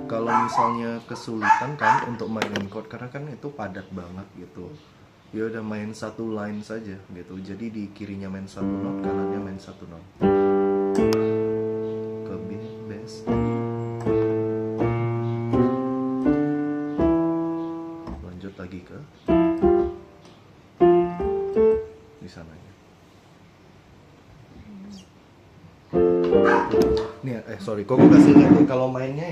Kalau misalnya kesulitan kan untuk mainin chord karena kan itu padat banget gitu, ya udah main satu line saja gitu. Jadi di kirinya main satu not, kanannya main satu not. Ke B, bass, lanjut lagi ke di sananya. Nih, sorry, kok kasih lihat nih kalau mainnya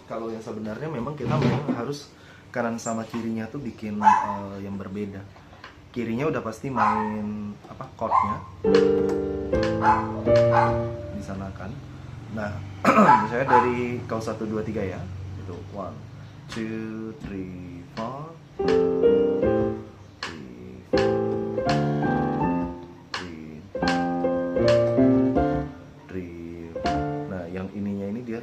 kalau yang sebenarnya memang kita memang harus kanan sama kirinya tuh bikin yang berbeda. Kirinya udah pasti main apa chordnya di sana kan. Nah, misalnya dari kau 1 2 3 ya. Itu 1 2 3 4. Nah, yang ininya ini dia.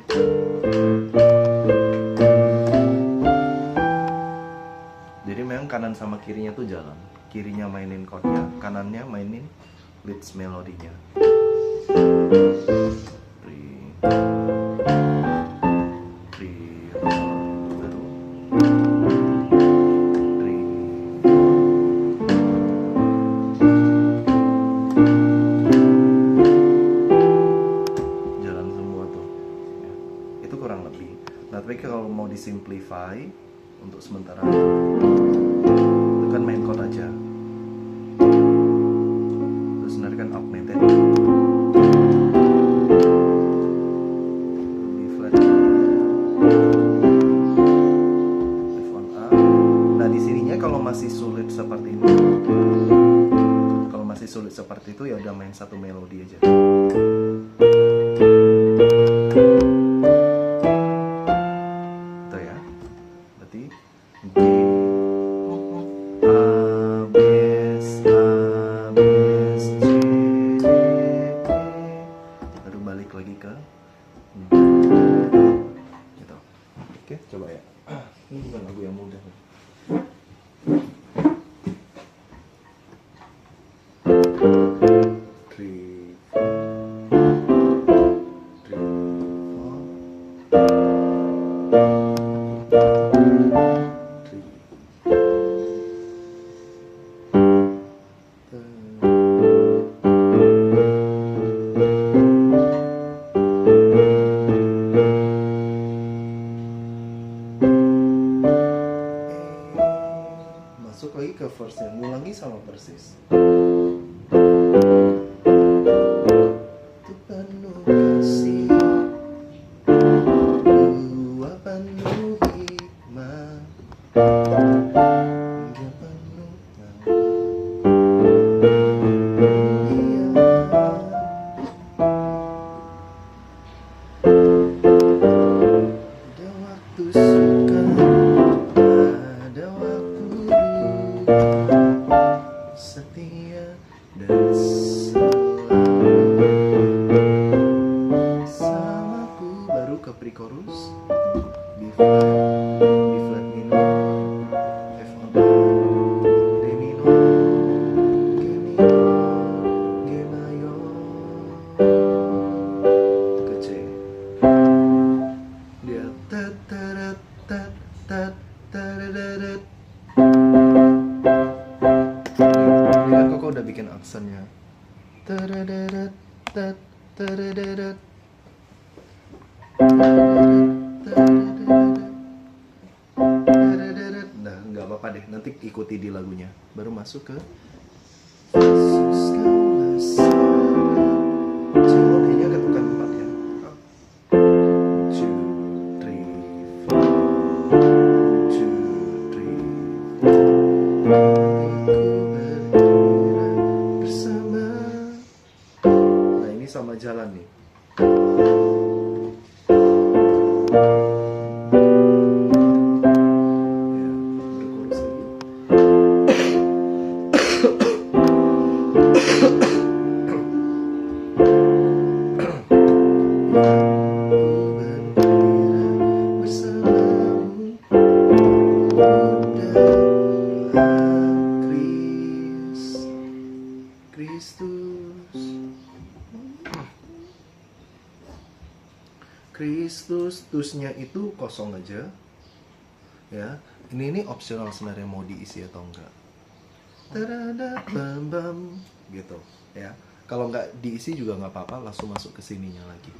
Jadi memang kanan sama kirinya tuh jalan. Kirinya mainin chordnya, kanannya mainin leads melodinya. Jalan semua tuh. Ya. Itu kurang lebih. Nah, tapi kalau mau disimplify untuk sementara itu kan main chord aja, terus nanti kan augmented di flat F1A. Nah di sininya kalau masih sulit seperti ini, itu ya udah main satu melodi aja. Itu ya, berarti G, A, B, C, D, E, baru balik lagi ke gitu. Oke, coba ya. Ini bukan lagu yang mudah. Masuk lagi ke verse-nya, ngulangi sama persis. Penuh kasih, dua penuh hikmah, dia penuh ada waktu suka, ada waktu setia dan selalu samaku. Baru ke pre-chorus B flat minor, F on A, D minor, G mayor, ke C. Dia tat tarat tat tat taradarat. Ini kan Koko udah bikin aksennya. Taradarat tat taradarat. Nah, nggak apa-apa deh, nanti ikuti di lagunya. Baru masuk ke C-nya ketukan 4 ya. 2, 3, 4. Bersama. Nah, ini sama jalan nih. Bersama Kristus, tusnya itu kosong aja. Ya, ini optional sebenarnya mau diisi atau enggak. Tadada, bam bam, gitu. Ya, kalau nggak diisi juga nggak apa-apa, langsung masuk ke sininya lagi.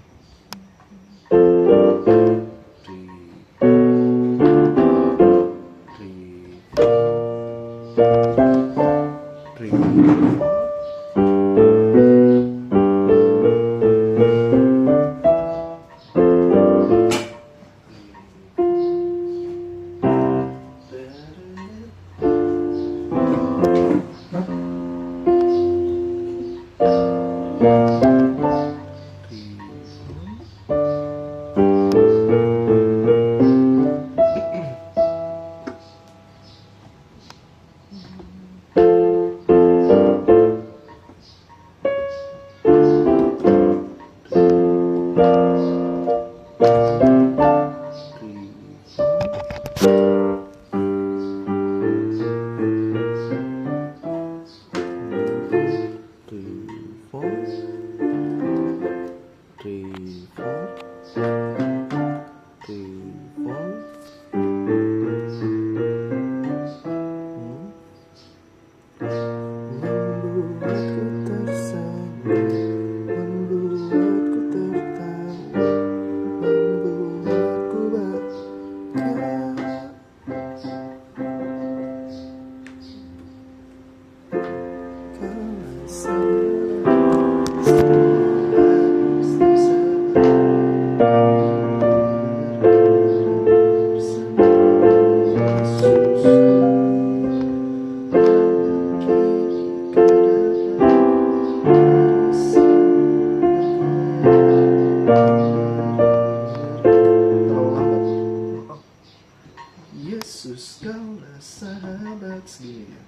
Yesus kaulah sahabat segini.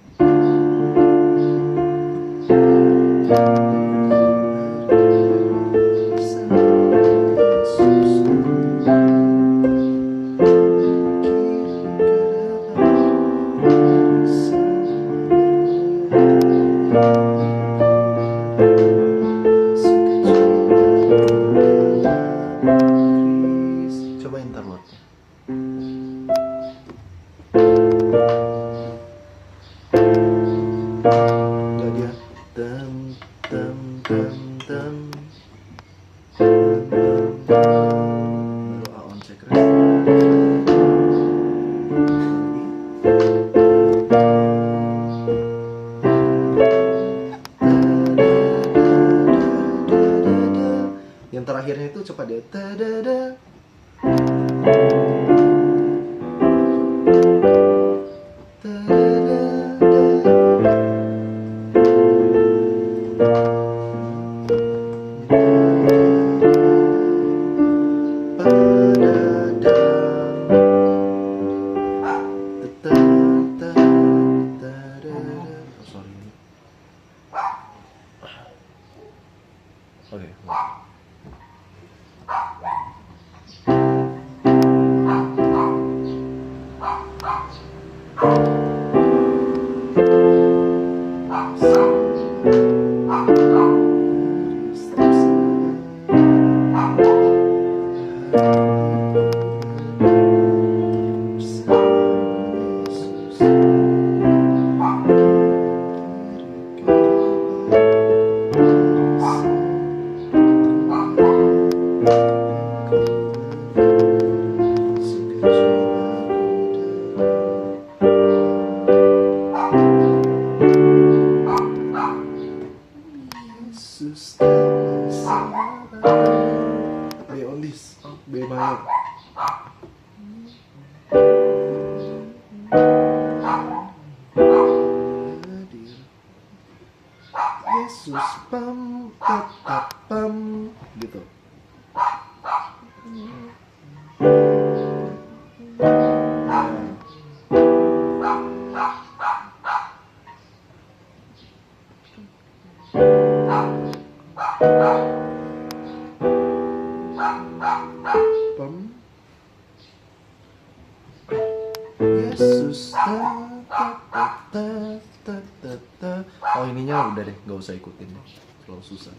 Coba interlude-nya. Gak dia tem tem tem tem baru A on check yang terakhirnya itu cepat dia tadada. Oke. B on this, B minor. Yesus pam pam pam gitu. Pam. Yesus oh ininya udah deh, nggak usah ikutin deh, terlalu susah.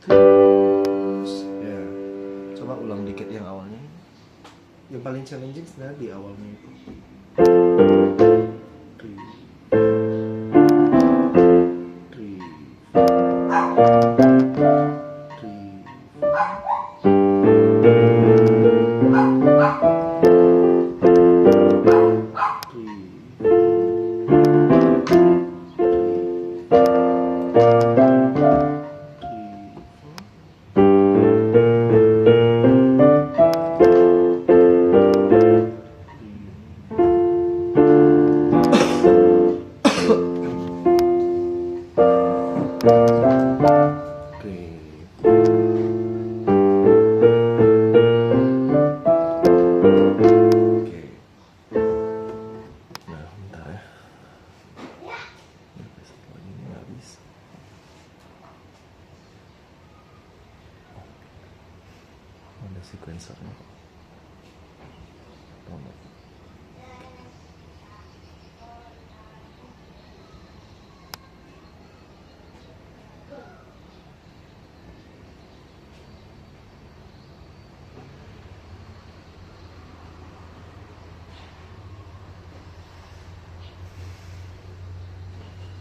terus ya. Coba ulang dikit yang awalnya. Yang paling challenging sebenarnya di awalnya itu. Three, three, ada sequencernya.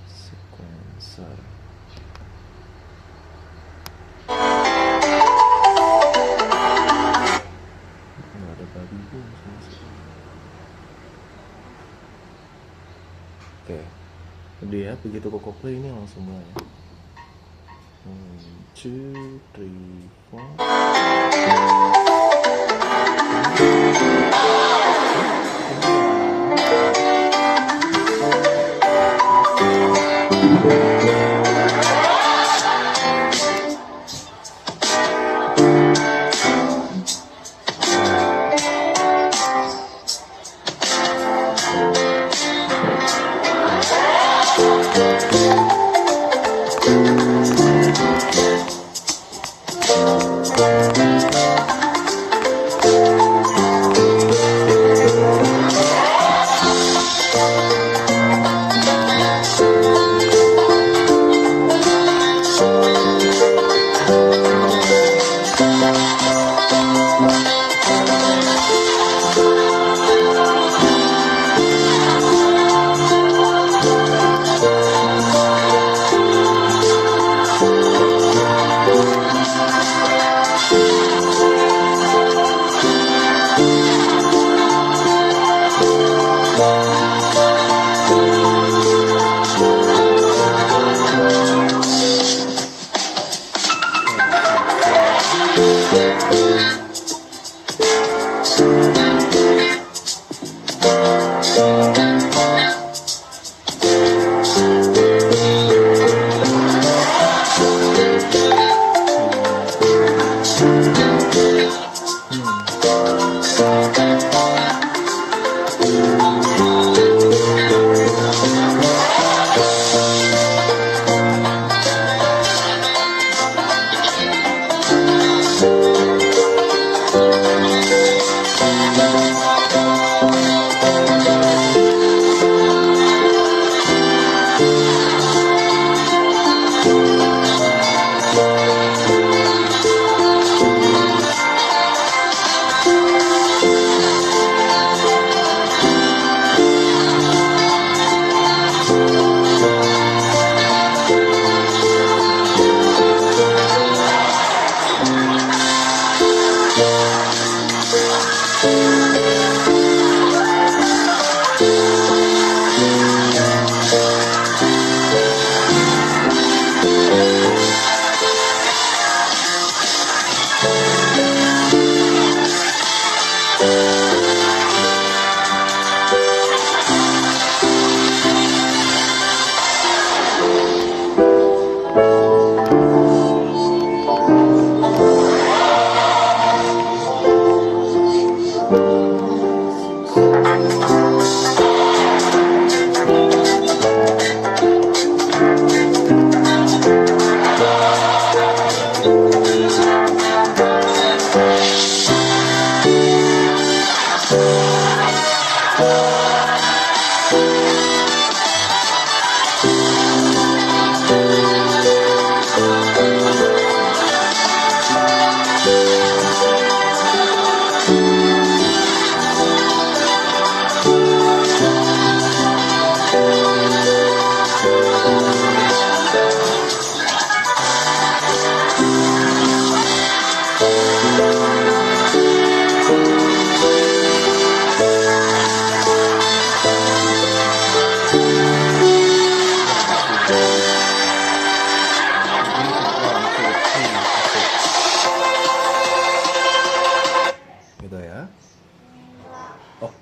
Sequencer. Oke, udah ya, begitu koko play ini langsung mulai. 1, 2, 1.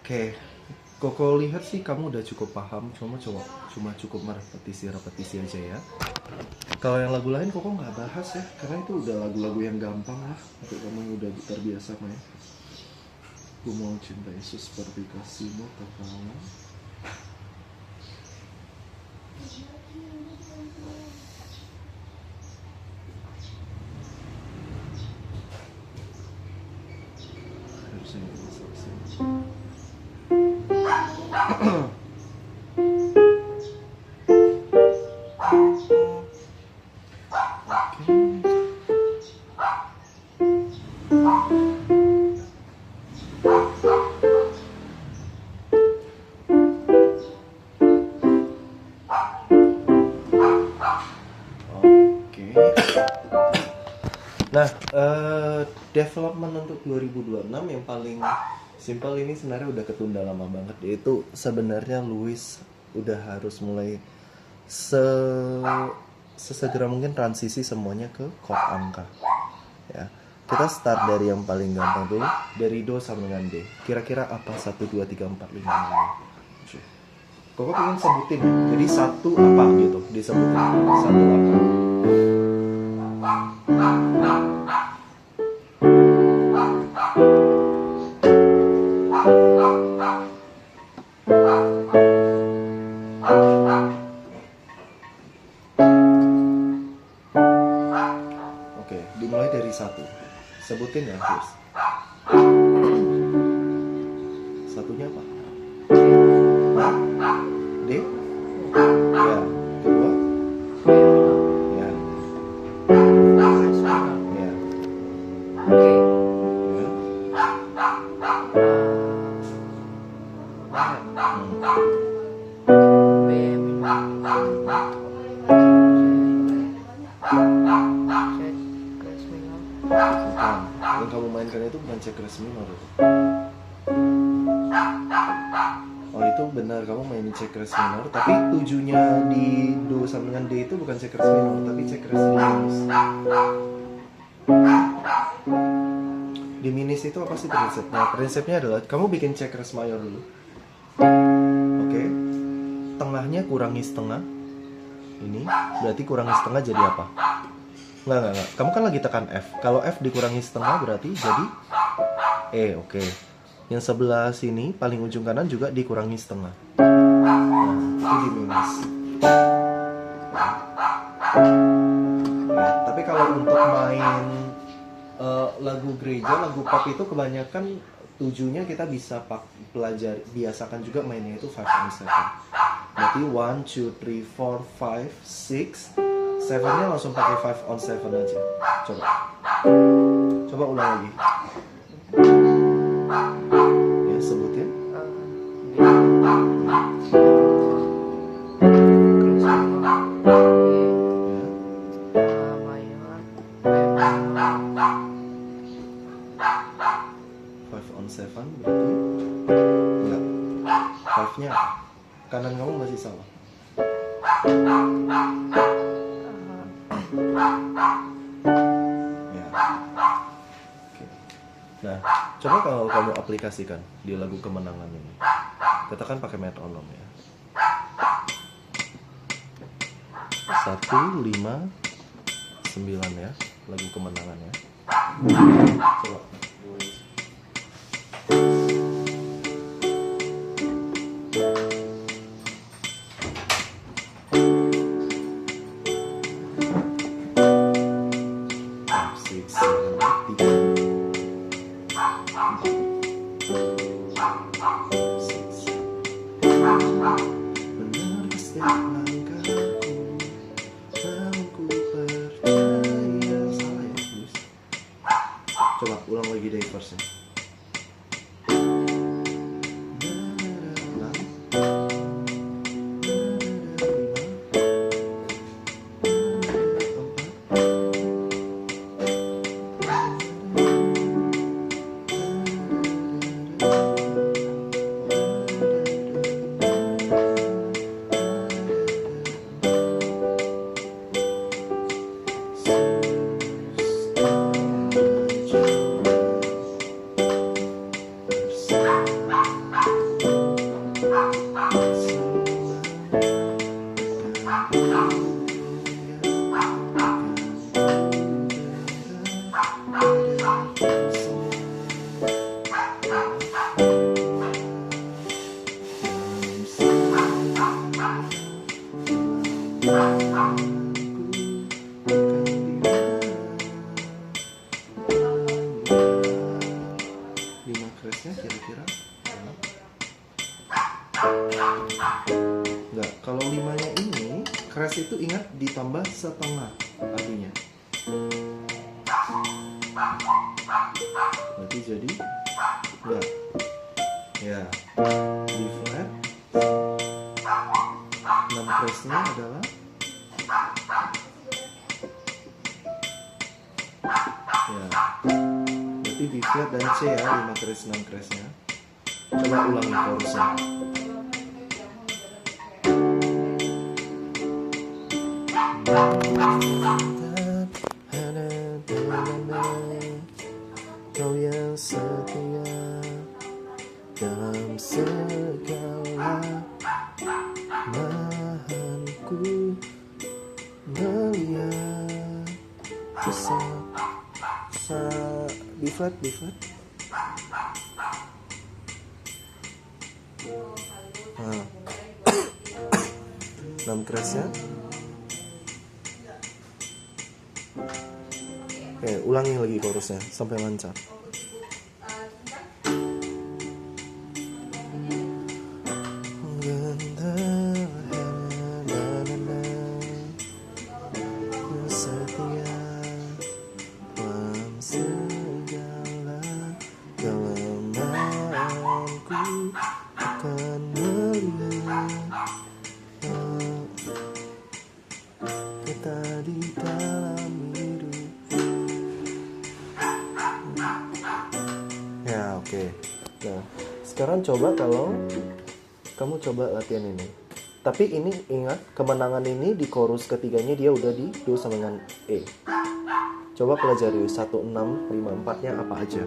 Oke, Koko lihat sih kamu udah cukup paham, cuma cukup repetisi aja ya. Kalau yang lagu lain Koko nggak bahas ya, karena itu udah lagu-lagu yang gampang lah, untuk kamu yang udah terbiasa main. Ku mau cinta Yesus seperti kasihmu tak kalah. Harusnya itu masuk sini. Nah, development untuk 2026 yang paling simpel ini sebenarnya udah ketunda lama banget, yaitu sebenarnya Luis udah harus mulai sesegera mungkin transisi semuanya ke chord angka. Ya, kita start dari yang paling gampang dulu, dari Do sama dengan D. Kira-kira apa 1, 2, 3, 4, 5, 6? Koko pengen sebutin, jadi satu apa gitu, disebutin satu apa. Oke, dimulai dari satu. Sebutin ya, terus. Satunya apa? D? Ya. Kedua? Ya. Ya. Yang kamu mainkan itu bukan C crash minor itu. Oh itu benar, kamu mainin C crash minor, tapi tujuhnya di Do sama dengan D itu bukan C crash minor, tapi C crash diminis. Diminis itu apa sih prinsipnya? Prinsipnya adalah kamu bikin C crash mayor dulu. Oke. Tengahnya kurangi setengah. Ini berarti kurangi setengah jadi apa? Enggak. Kamu kan lagi tekan F. Kalau F dikurangi setengah berarti jadi E, oke. Yang sebelah sini, paling ujung kanan juga dikurangi setengah. Nah, itu di minus. Nah, tapi kalau untuk main lagu gereja, lagu pop itu kebanyakan tujuhnya kita bisa pelajari, biasakan juga mainnya itu 5 on 7. Berarti 1, 2, 3, 4, 5, 6 7-nya langsung pakai 5 on 7 aja. Coba ulang lagi. Ya, sebutin. On 7 berarti enggak. 5-nya kanan kamu masih salah. Ya. Oke. Nah, coba kalau kamu aplikasikan di lagu kemenangan ini. Katakan pakai metronom ya. 1, 5, 9 ya, lagu kemenangan ya. Coba. Coba ulang lagi dari verse-nya. Lima crash-nya kira-kira enggak, kalau limanya ini crash itu ingat ditambah setengah artinya, berarti jadi enggak ya, D flat 6 crash-nya adalah ya, berarti B flat dan C ya, 5 crash 6 crash-nya. Coba ulangi chorusnya. Kau yang setia dalam segala mahanku, melihat B flat, B flat. Nah. 6 crash-nya. Oke, ulangi lagi chorusnya sampai lancar. Kita di dalam hidup. Ya, oke. Nah, sekarang coba kalau kamu coba latihan ini. Tapi ini ingat, kemenangan ini di chorus ketiganya dia udah di do sama dengan E. Coba pelajari 1, 6, 5, 4-nya apa aja.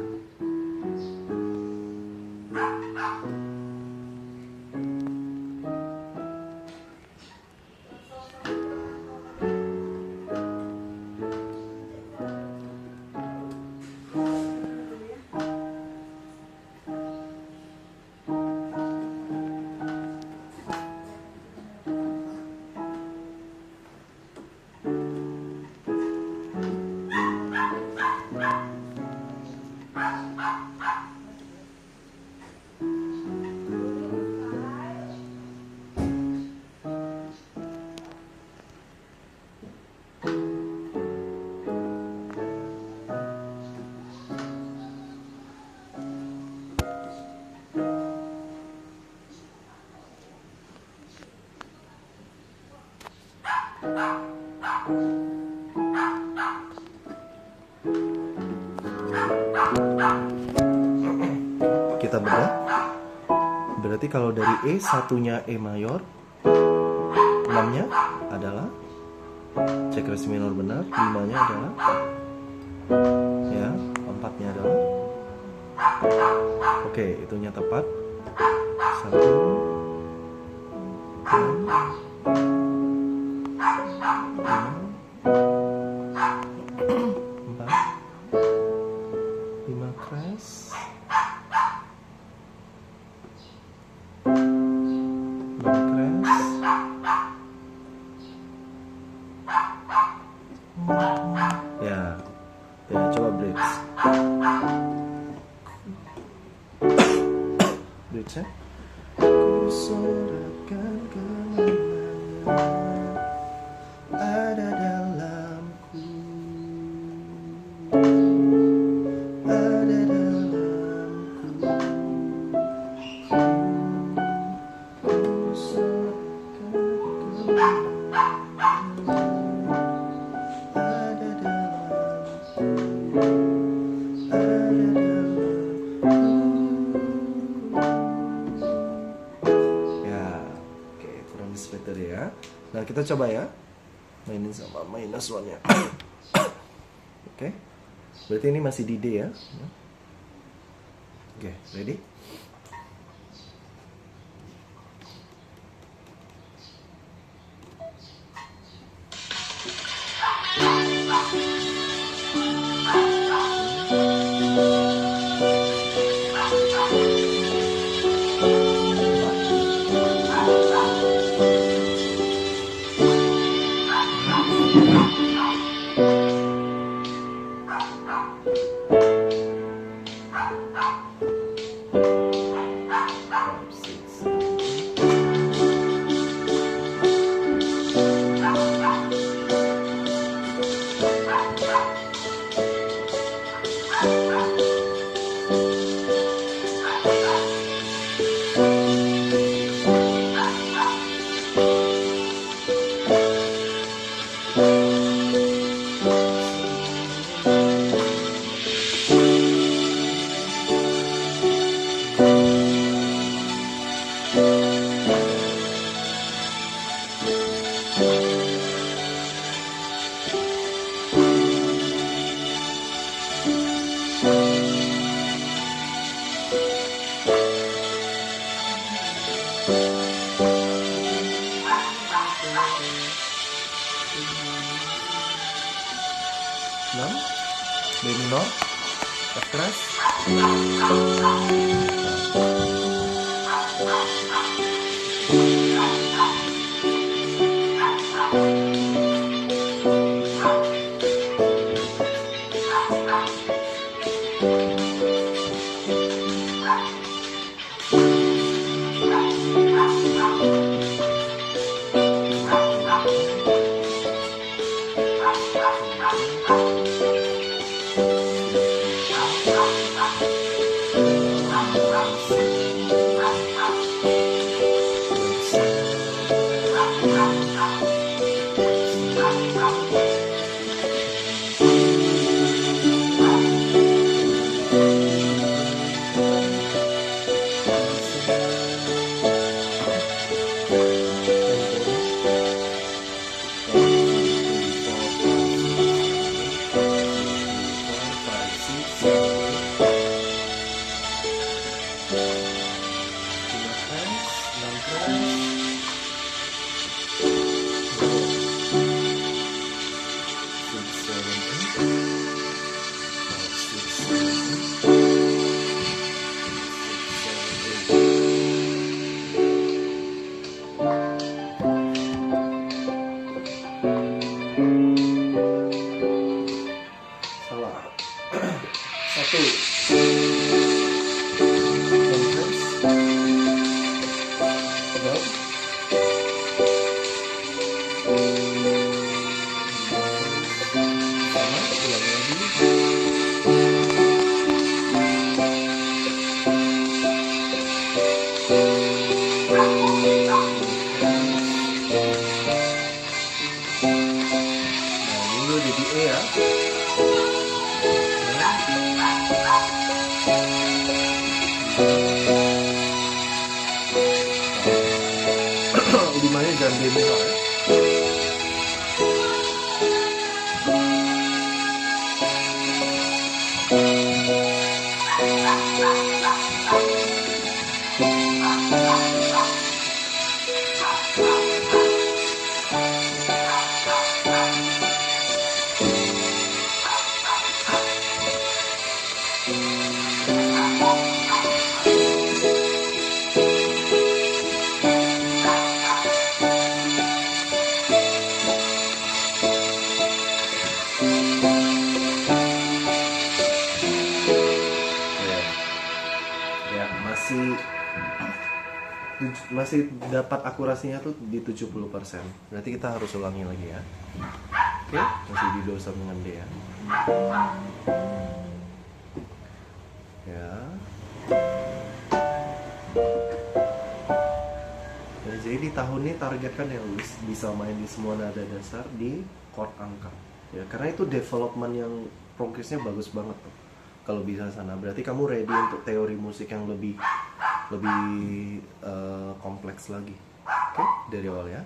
Kita bedah. Berarti kalau dari E, satunya E mayor, 6-nya adalah C crash minor benar, 5-nya adalah ya, 4-nya adalah oke, itunya tepat. 1, 5 crash, 6 crash, ya, coba bridge, bridge ya. Ku sorakan kenangan ada dalamku, ada dalamku. Ku sorakan kenangan ada dalamku, ada dalamku. Ya, oke, kurang better ya. Nah, kita coba ya, mainin sama minus one-nya. Oke, berarti ini masih di D ya. Oke, ready? B minor, F keras. Salah. Satu. Jadi E ya. Udimannya jangan B minor ya. Masih dapat akurasinya tuh di 70%. Berarti kita harus ulangi lagi ya. Oke, masih di do sama D ya. Ya. Ya, jadi di tahun ini targetkan yang bisa main di semua nada dasar di chord angka. Ya, karena itu development yang progresnya bagus banget tuh. Kalau bisa sana, berarti kamu ready untuk teori musik yang lebih kompleks lagi. Oke, dari awal ya.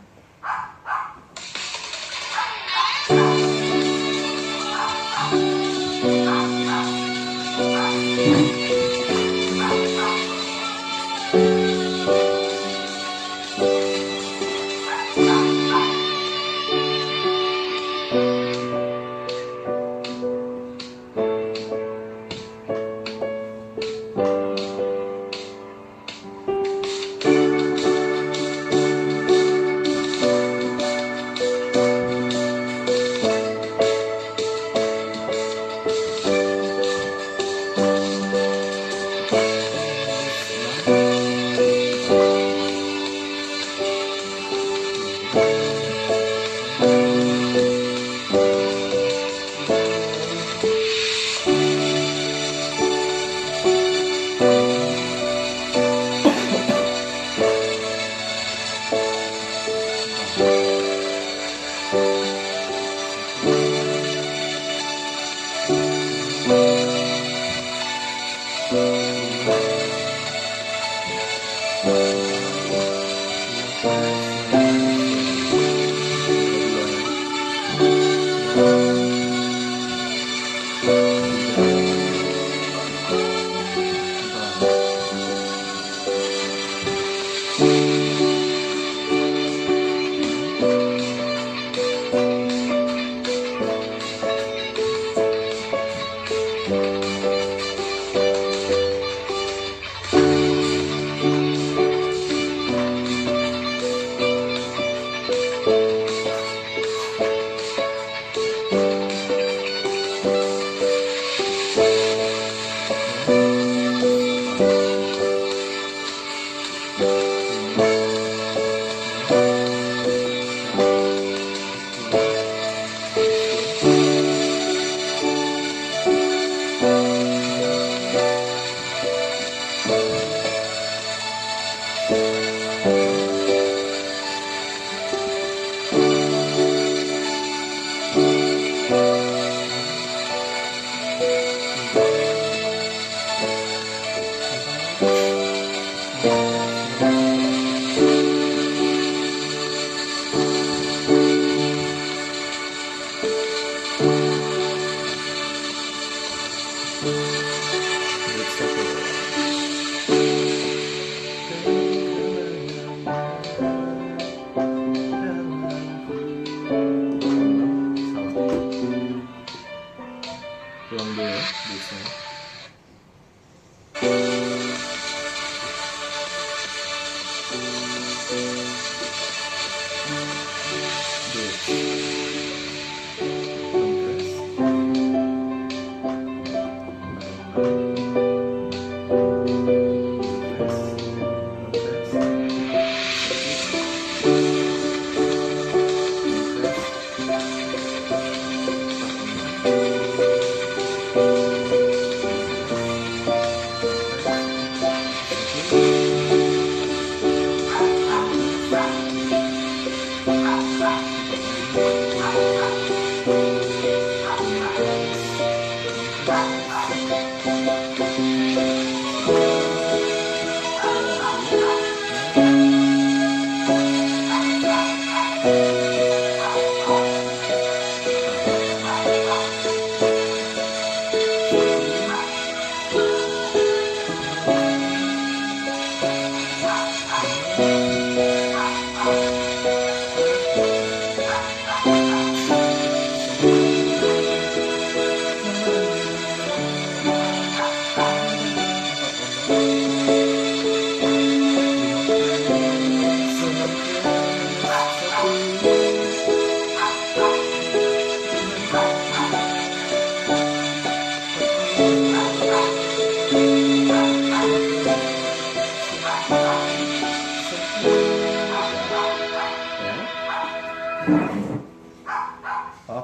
Pulang dulu ya, bisa.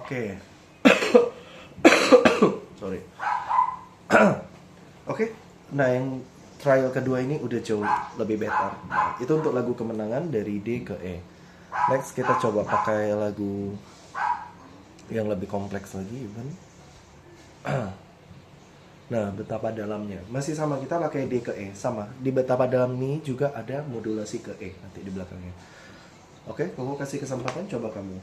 Oke. Sorry. Oke. Nah, yang trial kedua ini udah jauh lebih better. Nah, itu untuk lagu kemenangan dari D ke E. Next kita coba pakai lagu yang lebih kompleks lagi, Ivan. Nah, betapa dalamnya. Masih sama, kita pakai D ke E, sama. Di betapa dalam ini juga ada modulasi ke E nanti di belakangnya. Oke, aku kasih kesempatan, coba kamu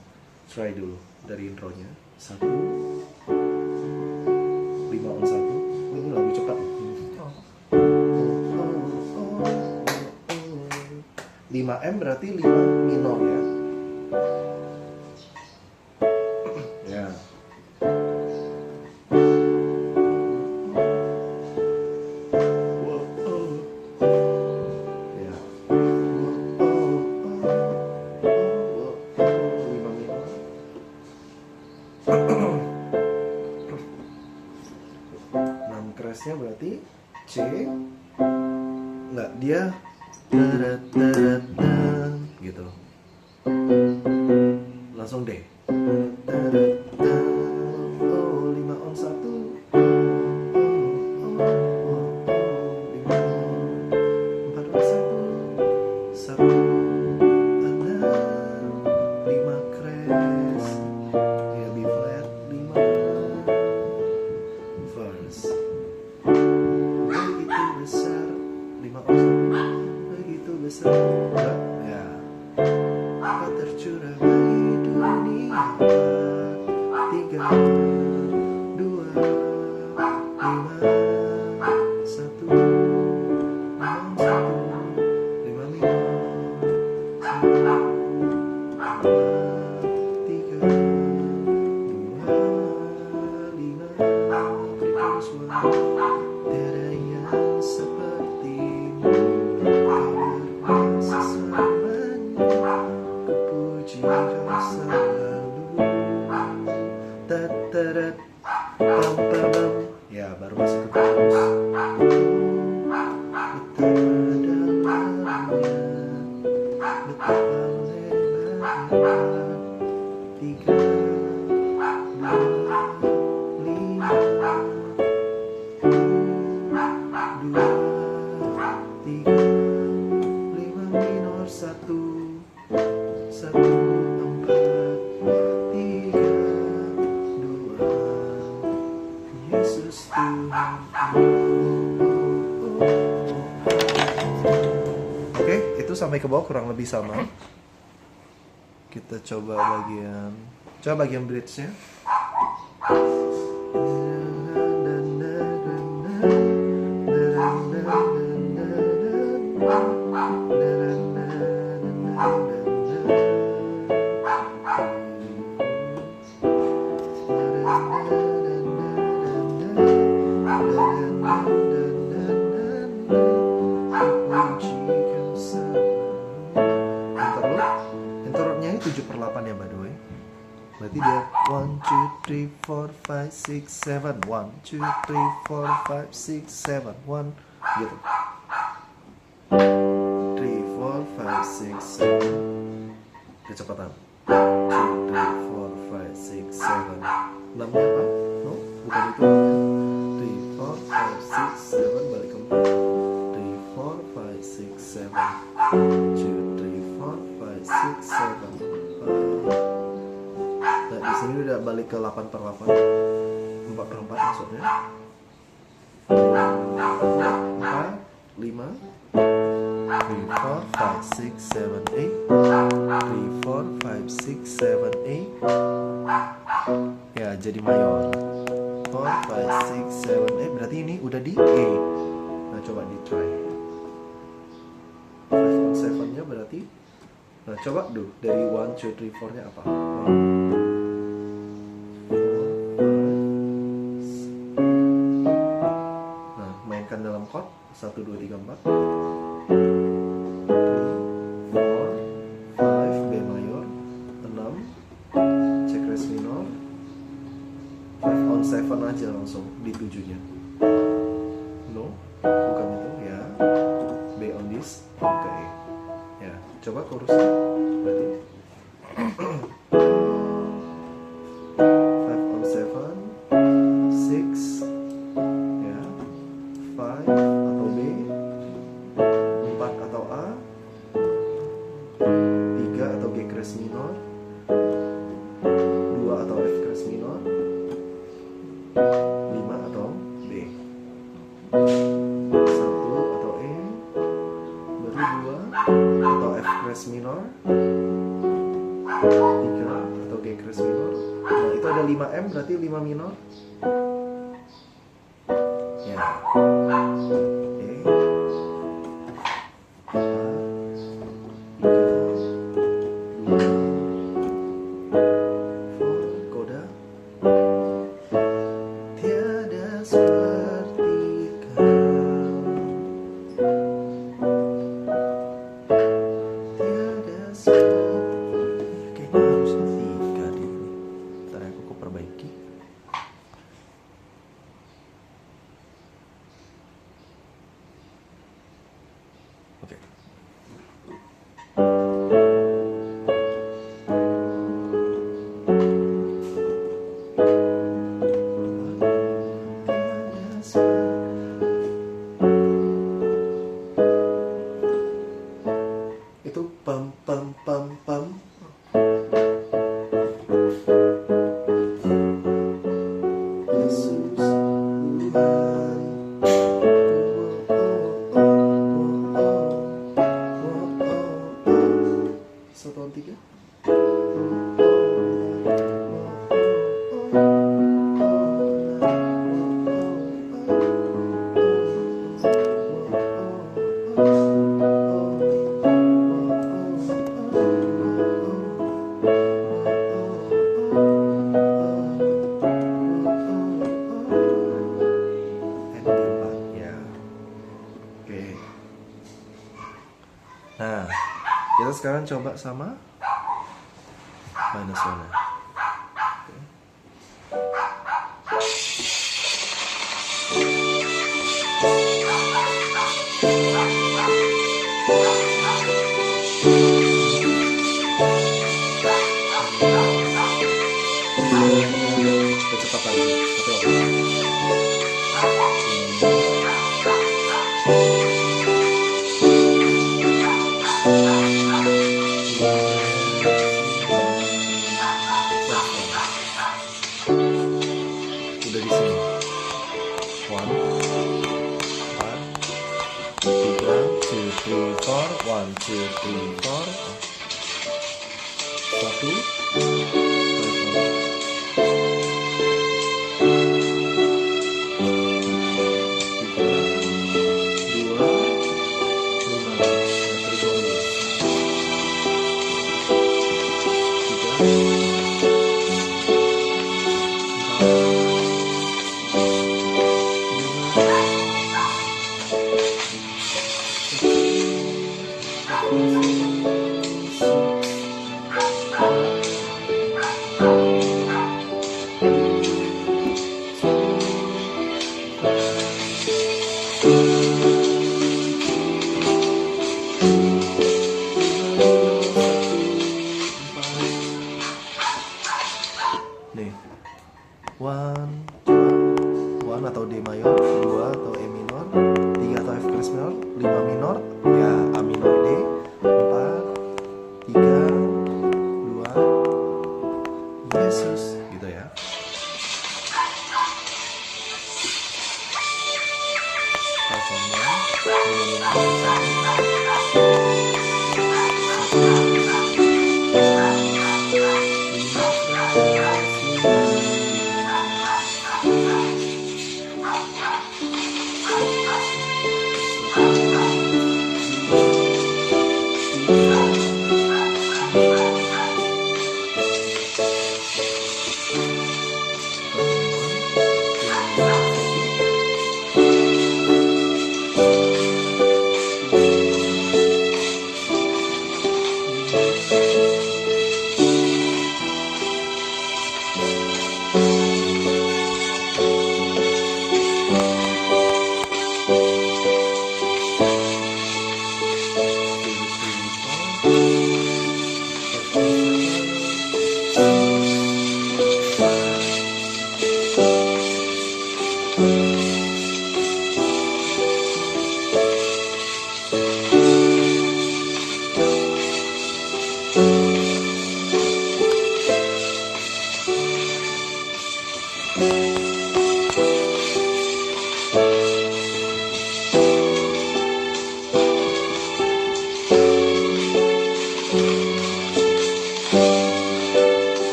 try dulu dari intronya. 1 5 on 1. Ini lagu cepat. 5M berarti 5 minor ya. Ya. Berarti C enggak, dia gitu, langsung D. Oh, 5 on 1. Ya, kau tercurah di dunia. 3 2 5 1 5 5 minor 3 2 5 terus Tiada yang sepertimu, kau berkuasa selamanya, kupuji kau selalu. Tatarat, pam pam pam. Ya, baru masuk ke chorus. Betapa dalamnya, betapa lebarnya, 3, 2, 5, 2, 3, 5 minor, 1, 1, 4, 3, 2, Yesus Tuhan. Oke, itu sampai ke bawah kurang lebih sama. Kita coba bagian bridge-nya. Interlude-nya ini 7/8 ya, by the way. Berarti dia 1, 2, 3, 4, 5, 6, 7 1, 2, 3, 4, 5, 6, 7 1 gitu. 3, 4, 5, 6, 7. Kecepatan 2, 3, 4, 5, 6, 7. Lamnya apa? No, bukan itu lamnya. 3, 4, 5, 6, 7. Balik ke 4. 3, 4, 5, 6, 7. 2, 3, 4, 5, 6, 7. Nah, di sini udah balik ke 8/8. 4/4 maksudnya. 4, 5, 3, 4, 5, 6, 7, 8. 3, 4, 5, 6, 7, 8. Ya, jadi mayor. 4, 5, 6, 7, 8. Berarti ini udah di A. Nah, coba di try. 5 on 7-nya berarti. Nah, coba dulu dari 1, 2, 3, 4-nya apa? 1, 4. Nah, mainkan dalam chord 1, 2, 3, 4. 3, 4, 5, B mayor, 6, C crescendo minor, 5 on 7 aja langsung di 7-nya. No, bukan itu ya. B on this, oke. Ya, coba chorusnya berarti 5 on 7, 6, ya, 5 atau B, 4 atau A, 3 atau G crescendo minor, 2 atau F crescendo minor, 5 atau B, 1 atau E, baru 2 atau F crescendo minor, 3 atau G crescendo minor. Nah, itu ada 5M berarti 5 minor. Ya. E, 4, koda. Tiada seperti kau, tiada seperti. Kayaknya harusnya 3 di ini. Ntar aku perbaiki. Oke. Tiada seperti. Itu pam pam pam pam. Yesus Tuhan. Satu on 3. kita sekarang coba sama minus 1. Kecepatan udah di sini. 1, nih, 1 atau D mayor, 2 atau E minor, 3 atau F crash minor, 5 minor, ya A minor D, 4, 3, 2, Yesus, gitu ya. Teleponnya,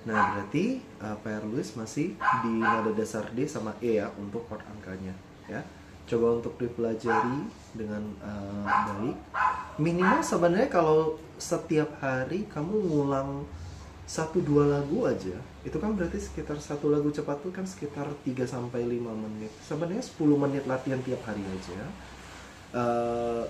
Nah, berarti PR Luis masih di nada dasar D sama E ya untuk chord angkanya ya. Coba untuk dipelajari dengan baik. Minimal sebenarnya kalau setiap hari kamu ngulang 1-2 lagu aja, itu kan berarti sekitar satu lagu cepat tuh kan sekitar 3 sampai 5 menit. Sebenarnya 10 menit latihan tiap hari aja. eh,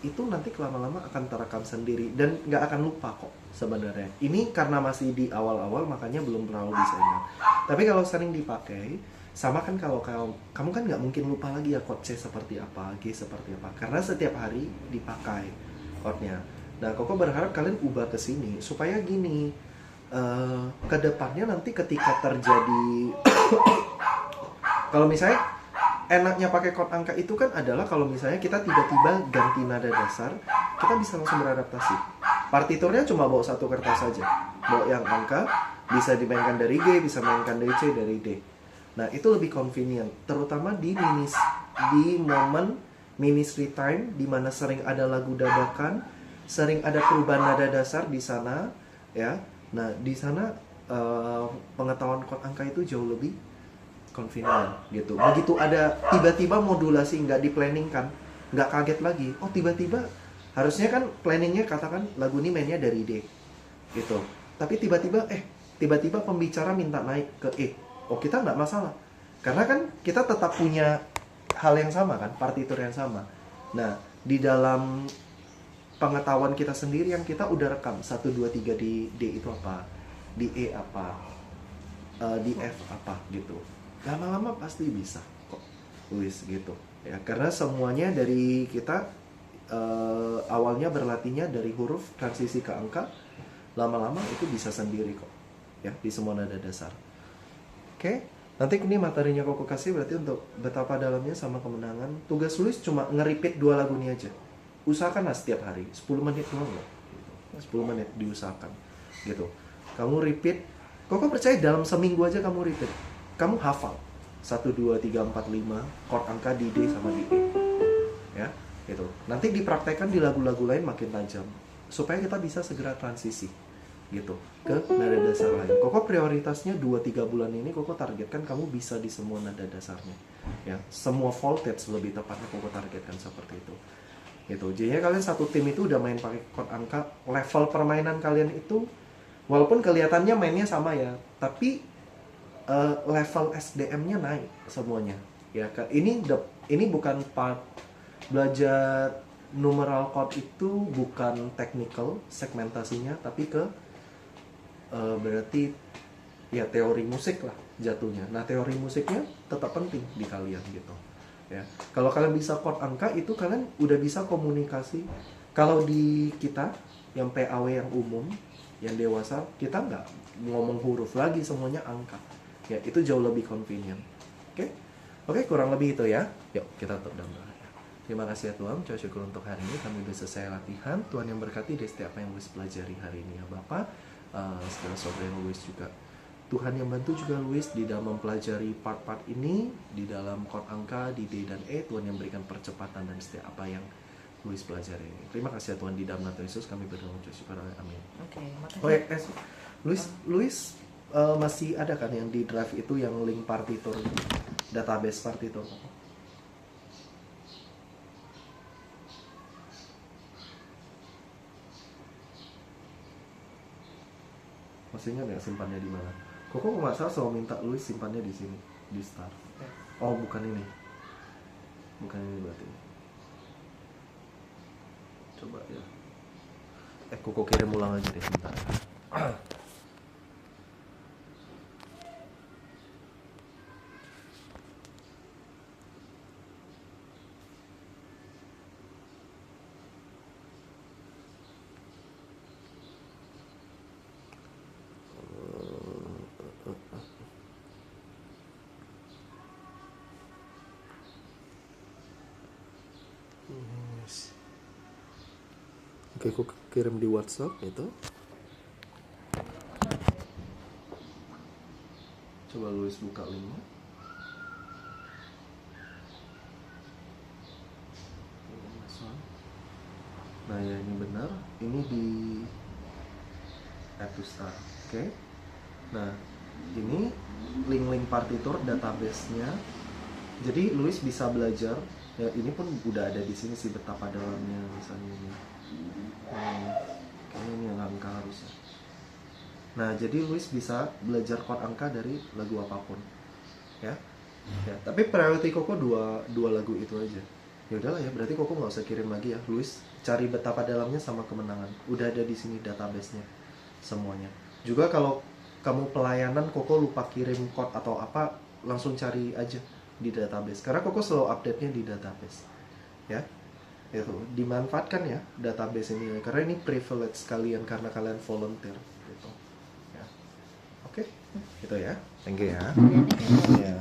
itu nanti lama-lama akan terekam sendiri dan nggak akan lupa kok sebenarnya. Ini karena masih di awal-awal makanya belum terlalu bisa ingat. Tapi kalau sering dipakai, sama kan kalau kamu kan nggak mungkin lupa lagi ya chord C seperti apa, G seperti apa, karena setiap hari dipakai chordnya. Nah, Koko berharap kalian ubah ke sini supaya gini, kedepannya nanti ketika terjadi kalau misalnya enaknya pakai chord angka itu kan adalah kalau misalnya kita tiba-tiba ganti nada dasar, kita bisa langsung beradaptasi. Partiturnya cuma bawa satu kertas saja, bawa yang angka, bisa dimainkan dari G, bisa mainkan dari C, dari D. Nah, itu lebih convenient, terutama di momen ministry time, di mana sering ada lagu dadakan, sering ada perubahan nada dasar di sana, ya. Nah, di sana pengetahuan chord angka itu jauh lebih convenient gitu. Begitu ada tiba-tiba modulasi nggak di planning kan, nggak kaget lagi. Oh, tiba-tiba harusnya kan planningnya katakan lagu ini mainnya dari D gitu. Tapi tiba-tiba pembicara minta naik ke E. Oh, kita nggak masalah. Karena kan kita tetap punya hal yang sama kan, partitur yang sama. Nah, di dalam pengetahuan kita sendiri yang kita udah rekam 1, 2, 3 di D itu apa, di E apa, di F apa gitu. Lama-lama pasti bisa kok, Luis gitu ya, karena semuanya dari kita awalnya berlatihnya dari huruf transisi ke angka, lama-lama itu bisa sendiri kok ya di semua nada dasar. Oke, nanti ini materinya Koko kasih berarti untuk betapa dalamnya sama kemenangan. Tugas Luis cuma nge-repeat 2 lagu ini aja, usahakanlah setiap hari 10 menit doang loh gitu. 10 menit diusahakan gitu. Kamu repeat, Koko percaya dalam seminggu aja kamu repeat, kamu hafal 1, 2, 3, 4, 5 chord angka di D sama di E ya gitu. Nanti dipraktekkan di lagu-lagu lain makin tajam supaya kita bisa segera transisi gitu ke nada dasar lain. Koko prioritasnya 2-3 bulan ini Koko targetkan kamu bisa di semua nada dasarnya ya, semua voltage lebih tepatnya Koko targetkan seperti itu gitu. Jadinya kalian satu tim itu udah main pakai chord angka, level permainan kalian itu walaupun kelihatannya mainnya sama ya, tapi level SDM-nya naik semuanya ya. Ini bukan part belajar numeral chord, itu bukan technical segmentasinya, tapi ke berarti ya teori musik lah jatuhnya. Nah, teori musiknya tetap penting di kalian gitu ya. Kalau kalian bisa chord angka itu kalian udah bisa komunikasi. Kalau di kita yang PAW yang umum, yang dewasa, kita nggak ngomong huruf lagi, semuanya angka ya, itu jauh lebih convenient. Oke, kurang lebih itu ya. Yuk kita tutup dalam doa. Terima kasih ya Tuhan, coba syukur untuk hari ini kami bisa selesai latihan. Tuhan yang berkati dari setiap apa yang Luis pelajari hari ini ya Bapak. Segala sesuatu yang Luis juga, Tuhan yang bantu juga Luis di dalam mempelajari part-part ini, di dalam chord angka di D dan E. Tuhan yang berikan percepatan dan setiap apa yang Luis pelajari ini. Terima kasih ya Tuhan, di dalam nama Yesus kami berdoa, syukur, amin. Oke, makasih. Luis masih ada kan yang di drive itu yang link partitur, database partitur? Masih ingat nggak simpannya di mana? Koko nggak salah selalu minta Luis simpannya di sini, di start. Oh, bukan ini berarti. Coba ya. Koko kirim ulang aja deh sebentar. Oke, aku kirim di WhatsApp itu. Coba Luis buka linknya. Nah ya, ini benar. Ini di App to Start. Oke. Nah, ini link-link partitur database-nya. Jadi Luis bisa belajar. Ya, ini pun udah ada di sini sih betapa dalamnya misalnya ini. Kayaknya ini yang angka harusnya. Nah, jadi Luis bisa belajar chord angka dari lagu apapun. Ya. Ya, tapi priority Koko dua lagu itu aja. Ya udahlah ya, berarti Koko nggak usah kirim lagi ya. Luis cari betapa dalamnya sama kemenangan. Udah ada di sini database-nya semuanya. Juga kalau kamu pelayanan Koko lupa kirim chord atau apa, langsung cari aja di database. Karena Koko selalu update-nya di database. Ya. Itu dimanfaatkan ya database ini karena ini privilege kalian karena kalian volunteer gitu. Ya. Oke, gitu ya. Thank you ya. Ya, nih. Ya.